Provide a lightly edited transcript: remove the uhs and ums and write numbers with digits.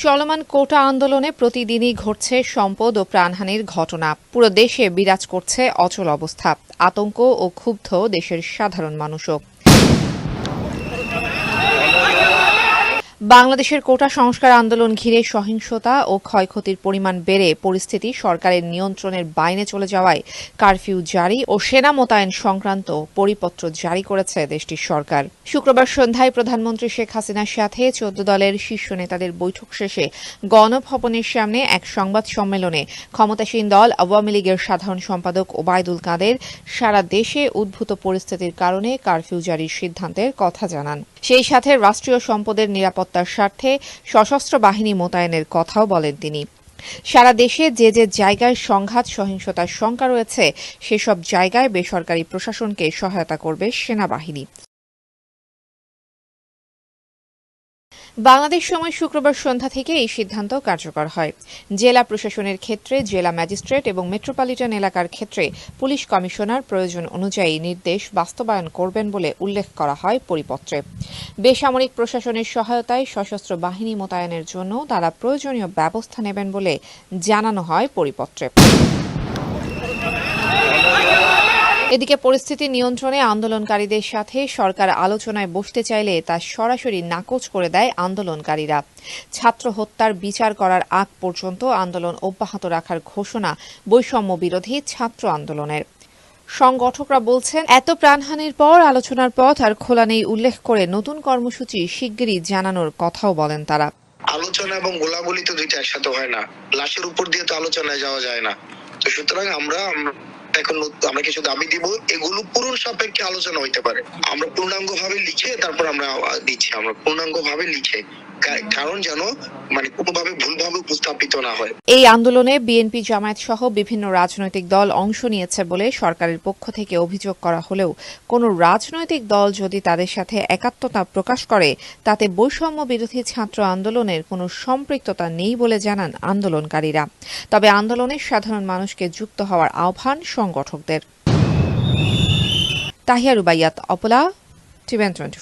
চলমান কোটা আন্দোলনে প্রতিদিনই ঘটছে সম্পদ ও প্রাণহানির ঘটনা। পুরো দেশে বিরাজ করছে অচল অবস্থা, আতঙ্ক ও ক্ষুব্ধ দেশের সাধারণ মানুষও। বাংলাদেশের কোটা সংস্কার আন্দোলন ঘিরে সহিংসতা ও ক্ষয়ক্ষতির পরিমাণ বেড়ে পরিস্থিতি সরকারের নিয়ন্ত্রণের বাইরে চলে যাওয়ায় কারফিউ জারি ও সেনা মোতায়েন সংক্রান্ত পরিপত্র জারি করেছে দেশটির সরকার। শুক্রবার সন্ধ্যায় প্রধানমন্ত্রী শেখ হাসিনার সাথে ১৪ দলের শীর্ষ নেতাদের বৈঠক শেষে গণভবনের সামনে এক সংবাদ সম্মেলনে ক্ষমতাসীন দল আওয়ামী লীগের সাধারণ সম্পাদক ওবায়দুল কাদের সারা দেশে উদ্ভূত পরিস্থিতির কারণে কারফিউ জারির সিদ্ধান্তের কথা জানান। সেই সাথে রাষ্ট্রীয় সম্পদের নিরাপত্তার স্বার্থে সশস্ত্র বাহিনী মোতায়েনের কথাও বলেন তিনি। সারা দেশে যে যে জায়গায় সংঘাত সহিংসতার শঙ্কা রয়েছে সেসব জায়গায় বেসরকারি প্রশাসনকে সহায়তা করবে সেনাবাহিনী। বাংলাদেশ সময় শুক্রবার সন্ধ্যা থেকে এই সিদ্ধান্ত কার্যকর হয়। জেলা প্রশাসনের ক্ষেত্রে জেলা ম্যাজিস্ট্রেট এবং মেট্রোপলিটন এলাকার ক্ষেত্রে পুলিশ কমিশনার প্রয়োজন অনুযায়ী নির্দেশ বাস্তবায়ন করবেন বলে উল্লেখ করা হয় পরিপত্রে। বেসামরিক প্রশাসনের সহায়তায় সশস্ত্র বাহিনী মোতায়েনের জন্য তারা প্রয়োজনীয় ব্যবস্থা নেবেন বলে জানানো হয় পরিপত্রে। এদিকে পরিস্থিতি নিয়ন্ত্রণে আন্দোলনকারীদের সাথে সরকার আলোচনায় বসতে চাইলে তা সরাসরি নাকচ করে দেয় আন্দোলনকারীরা। ছাত্র হত্যার বিচার করার আগ পর্যন্ত আন্দোলন অব্যাহত রাখার ঘোষণা বৈষম্য বিরোধী ছাত্র আন্দোলনের। সংগঠকরা বলছেন, এত প্রাণহানির পর আলোচনার পথ আর খোলা নেই উল্লেখ করে নতুন কর্মসূচি শিগগিরই জানানোর কথাও বলেন তারা। আলোচনা এবং গোলাগুলি তো দুইটা একসাথে হয় না, লাশের উপর দিয়ে তো আলোচনায় যাওয়া যায় না। তো সুতরাং আমরা কিছু দাবি দিব, এগুলো পূরণ সাপেক্ষে আলোচনা হইতে পারে। আমরা পূর্ণাঙ্গ ভাবে লিখে তারপর আমরা দিচ্ছি, আমরা পূর্ণাঙ্গ ভাবে লিখে, কারণ যেন কোনোভাবে ভুলভাবে উপস্থাপিত না হয়। এই আন্দোলনে বিএনপি জামায়াত সহ বিভিন্ন রাজনৈতিক দল অংশ নিয়েছে বলে সরকারের পক্ষ থেকে অভিযোগ করা হলেও কোনো রাজনৈতিক দল যদি তাদের সাথে একাত্মতা প্রকাশ করে তাতে বৈষম্য বিরোধী ছাত্র আন্দোলনের কোনো সম্পৃক্ততা নেই বলে জানান আন্দোলনকারীরা। তবে আন্দোলনে সাধারণ মানুষকে যুক্ত হওয়ার আহ্বান সংগঠকদের। তাহিয়া রুবাইয়াত, অপলা, টিভেন 24।